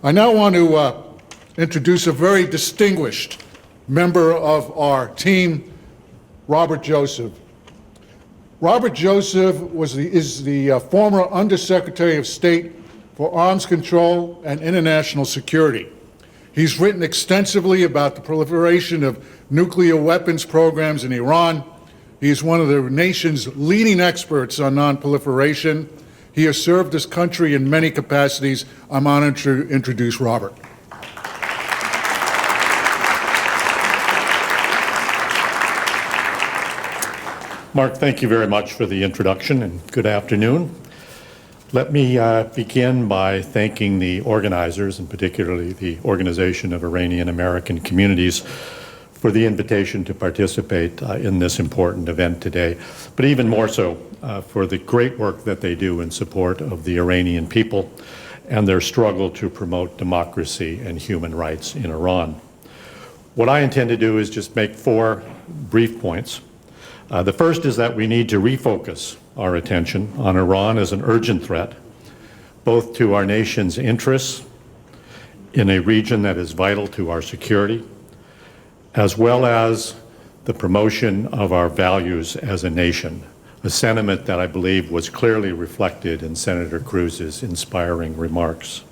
I now want to introduce a very distinguished member of our team, Robert Joseph. Robert Joseph is the former Undersecretary of State for Arms Control and International Security. He's written extensively about the proliferation of nuclear weapons programs in Iran. He is one of the nation's leading experts on non-proliferation. He has served this country in many capacities. I'm honored to introduce Robert. Mark, thank you very much for the introduction, and good afternoon. Let me begin by thanking the organizers, and particularly the Organization of Iranian American Communities, for the invitation to participate in this important event today, but even more so for the great work that they do in support of the Iranian people and their struggle to promote democracy and human rights in Iran. What I intend to do is just make 4 brief points. The first is that we need to refocus our attention on Iran as an urgent threat, both to our nation's interests in a region that is vital to our security, as well as the promotion of our values as a nation, a sentiment that I believe was clearly reflected in Senator Cruz's inspiring remarks.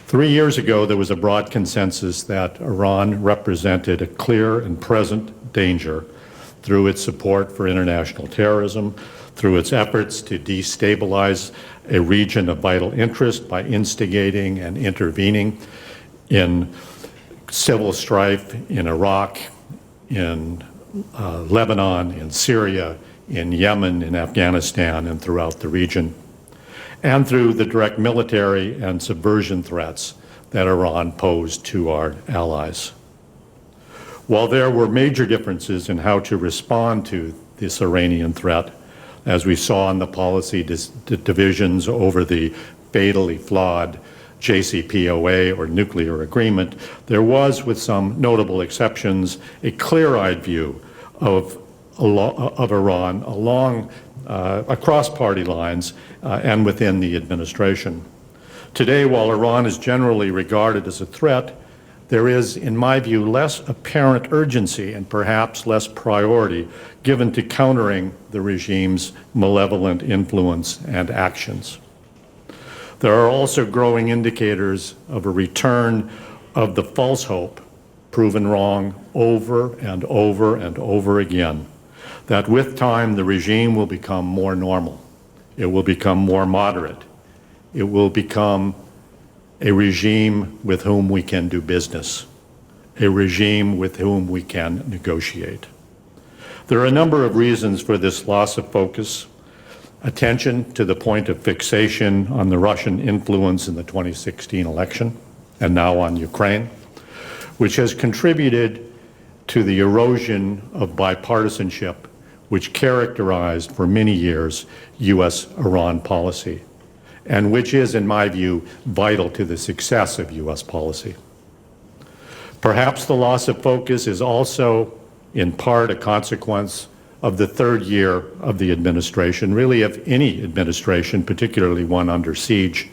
3 years ago, there was a broad consensus that Iran represented a clear and present danger through its support for international terrorism, through its efforts to destabilize a region of vital interest by instigating and intervening in civil strife in Iraq, in Lebanon, in Syria, in Yemen, in Afghanistan, and throughout the region, and through the direct military and subversion threats that Iran posed to our allies. While there were major differences in how to respond to this Iranian threat, as we saw in the policy divisions over the fatally flawed JCPOA or nuclear agreement, there was, with some notable exceptions, a clear-eyed view of Iran across party lines and within the administration. Today, while Iran is generally regarded as a threat, there is, in my view, less apparent urgency and perhaps less priority given to countering the regime's malevolent influence and actions. There are also growing indicators of a return of the false hope, proven wrong over and over and over again, that with time the regime will become more normal, it will become more moderate, it will become a regime with whom we can do business, a regime with whom we can negotiate. There are a number of reasons for this loss of focus. Attention to the point of fixation on the Russian influence in the 2016 election, and now on Ukraine, which has contributed to the erosion of bipartisanship which characterized for many years U.S.-Iran policy, and which is, in my view, vital to the success of U.S. policy. Perhaps the loss of focus is also, in part, a consequence of the 3rd year of the administration, really of any administration, particularly one under siege,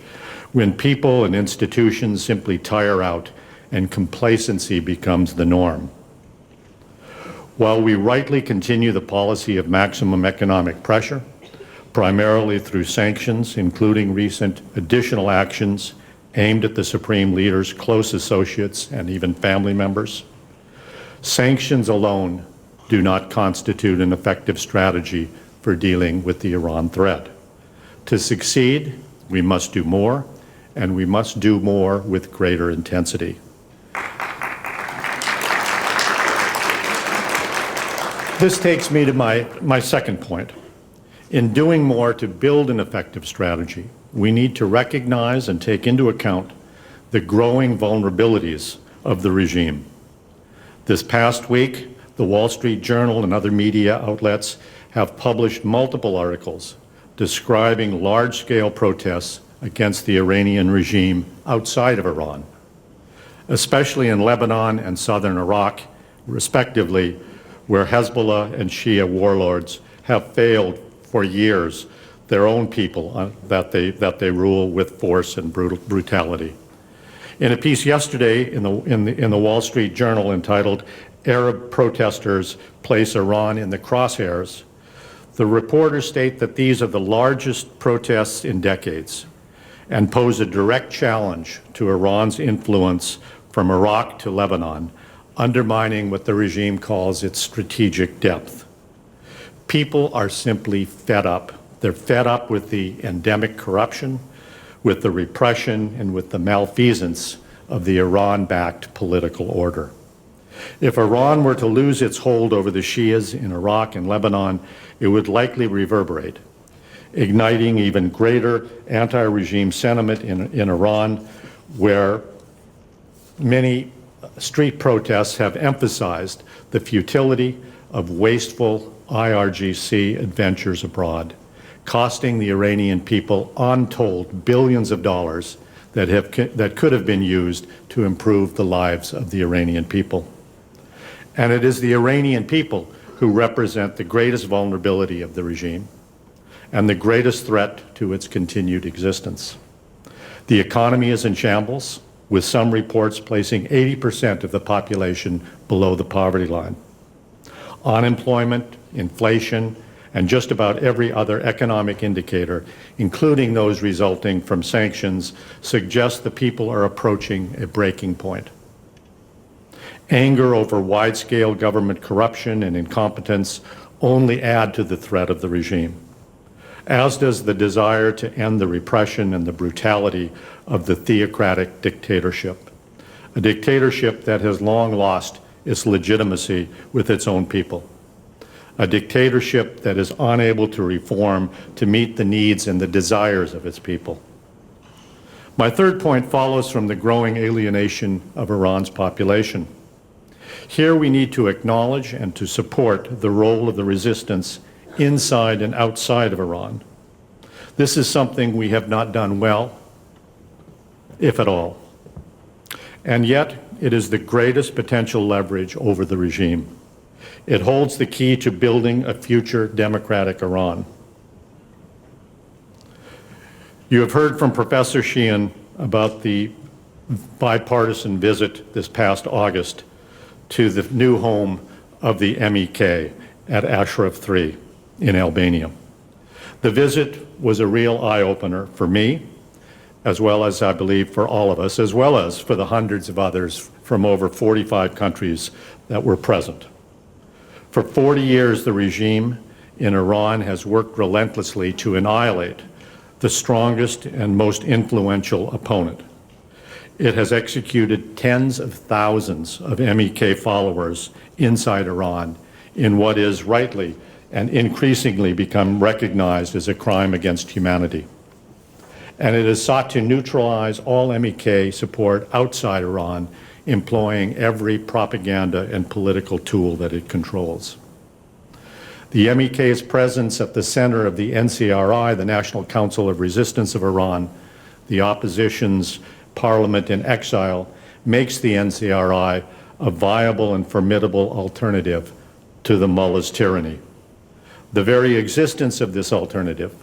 when people and institutions simply tire out and complacency becomes the norm. While we rightly continue the policy of maximum economic pressure, primarily through sanctions, including recent additional actions aimed at the Supreme Leader's close associates and even family members, sanctions alone do not constitute an effective strategy for dealing with the Iran threat. To succeed, we must do more, and we must do more with greater intensity. This takes me to my second point. In doing more to build an effective strategy, we need to recognize and take into account the growing vulnerabilities of the regime. This past week, the Wall Street Journal and other media outlets have published multiple articles describing large-scale protests against the Iranian regime outside of Iran, especially in Lebanon and southern Iraq, respectively, where Hezbollah and Shia warlords have failed for years their own people that they rule with force and brutality. In a piece yesterday in the Wall Street Journal entitled "Arab Protesters Place Iran in the Crosshairs," the reporters state that these are the largest protests in decades and pose a direct challenge to Iran's influence from Iraq to Lebanon, undermining what the regime calls its strategic depth. People are simply fed up. They're fed up with the endemic corruption, with the repression, and with the malfeasance of the Iran-backed political order. If Iran were to lose its hold over the Shias in Iraq and Lebanon, it would likely reverberate, igniting even greater anti-regime sentiment in Iran, where many street protests have emphasized the futility of wasteful IRGC adventures abroad, costing the Iranian people untold billions of dollars that could have been used to improve the lives of the Iranian people. And it is the Iranian people who represent the greatest vulnerability of the regime and the greatest threat to its continued existence. The economy is in shambles, with some reports placing 80% of the population below the poverty line. Unemployment, inflation, and just about every other economic indicator, including those resulting from sanctions, suggest the people are approaching a breaking point. Anger over wide-scale government corruption and incompetence only add to the threat of the regime, as does the desire to end the repression and the brutality of the theocratic dictatorship, a dictatorship that has long lost its legitimacy with its own people, a dictatorship that is unable to reform to meet the needs and the desires of its people. My third point follows from the growing alienation of Iran's population. Here we need to acknowledge and to support the role of the resistance inside and outside of Iran. This is something we have not done well, if at all. And yet, it is the greatest potential leverage over the regime. It holds the key to building a future democratic Iran. You have heard from Professor Sheehan about the bipartisan visit this past August to the new home of the MEK at Ashraf 3 in Albania. The visit was a real eye-opener for me, as well as, I believe, for all of us, as well as for the hundreds of others from over 45 countries that were present. For 40 years, the regime in Iran has worked relentlessly to annihilate the strongest and most influential opponent. It has executed tens of thousands of MEK followers inside Iran in what is rightly and increasingly become recognized as a crime against humanity. And it has sought to neutralize all MEK support outside Iran, employing every propaganda and political tool that it controls. The MEK's presence at the center of the NCRI, the National Council of Resistance of Iran, the opposition's parliament-in-exile, makes the NCRI a viable and formidable alternative to the mullah's tyranny. The very existence of this alternative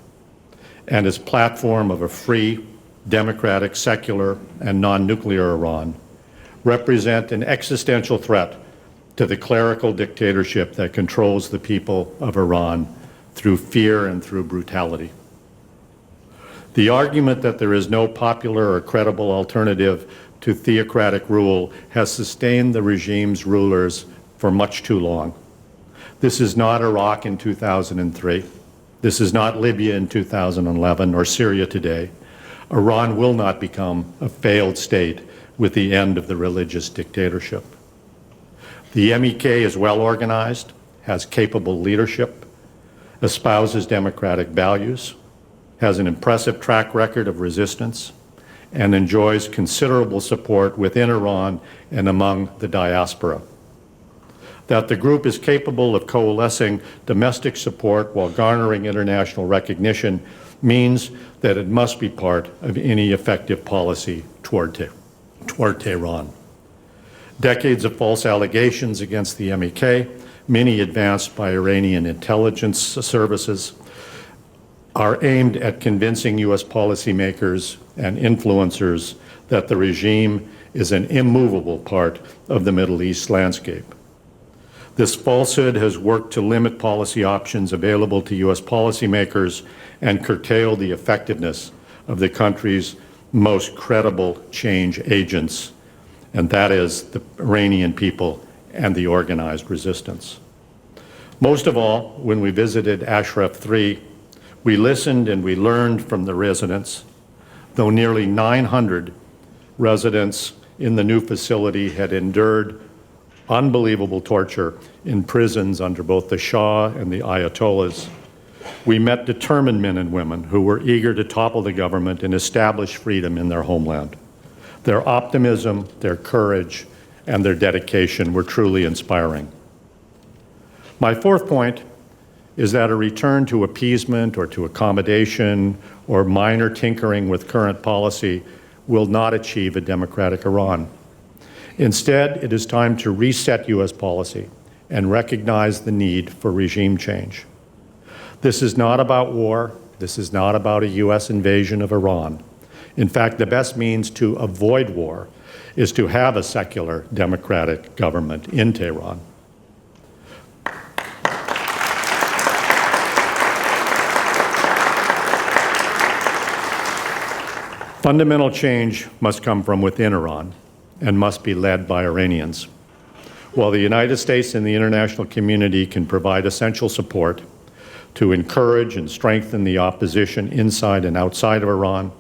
and its platform of a free, democratic, secular, and non-nuclear Iran represent an existential threat to the clerical dictatorship that controls the people of Iran through fear and through brutality. The argument that there is no popular or credible alternative to theocratic rule has sustained the regime's rulers for much too long. This is not Iraq in 2003. This is not Libya in 2011 or Syria today. Iran will not become a failed state with the end of the religious dictatorship. The MEK is well organized, has capable leadership, espouses democratic values, has an impressive track record of resistance, and enjoys considerable support within Iran and among the diaspora. That the group is capable of coalescing domestic support while garnering international recognition means that it must be part of any effective policy toward Tehran. Decades of false allegations against the MEK, many advanced by Iranian intelligence services, are aimed at convincing U.S. policymakers and influencers that the regime is an immovable part of the Middle East landscape. This falsehood has worked to limit policy options available to U.S. policymakers and curtail the effectiveness of the country's most credible change agents, and that is the Iranian people and the organized resistance. Most of all, when we visited Ashraf 3, we listened and we learned from the residents. Though nearly 900 residents in the new facility had endured unbelievable torture in prisons under both the Shah and the Ayatollahs, we met determined men and women who were eager to topple the government and establish freedom in their homeland. Their optimism, their courage, and their dedication were truly inspiring. My fourth point is that a return to appeasement or to accommodation or minor tinkering with current policy will not achieve a democratic Iran. Instead, it is time to reset U.S. policy and recognize the need for regime change. This is not about war. This is not about a U.S. invasion of Iran. In fact, the best means to avoid war is to have a secular democratic government in Tehran. Fundamental change must come from within Iran and must be led by Iranians. While the United States and the international community can provide essential support to encourage and strengthen the opposition inside and outside of Iran,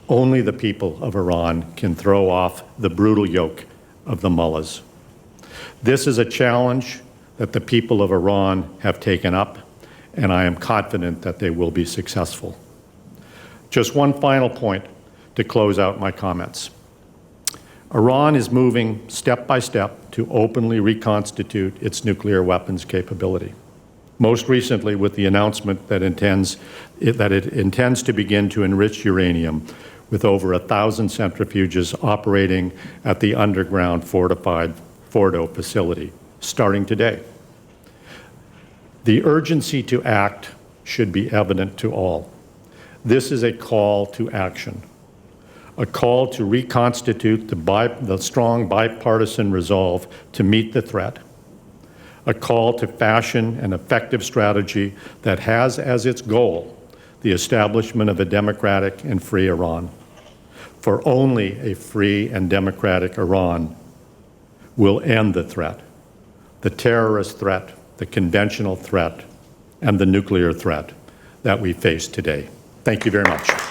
only the people of Iran can throw off the brutal yoke of the mullahs. This is a challenge that the people of Iran have taken up, and I am confident that they will be successful. Just one final point to close out my comments. Iran is moving step by step to openly reconstitute its nuclear weapons capability. Most recently with the announcement that it intends to begin to enrich uranium with over 1,000 centrifuges operating at the underground fortified Fordo facility, starting today. The urgency to act should be evident to all. This is a call to action, a call to reconstitute the strong bipartisan resolve to meet the threat, a call to fashion an effective strategy that has as its goal the establishment of a democratic and free Iran. For only a free and democratic Iran will end the threat, the terrorist threat, the conventional threat, and the nuclear threat that we face today. Thank you very much.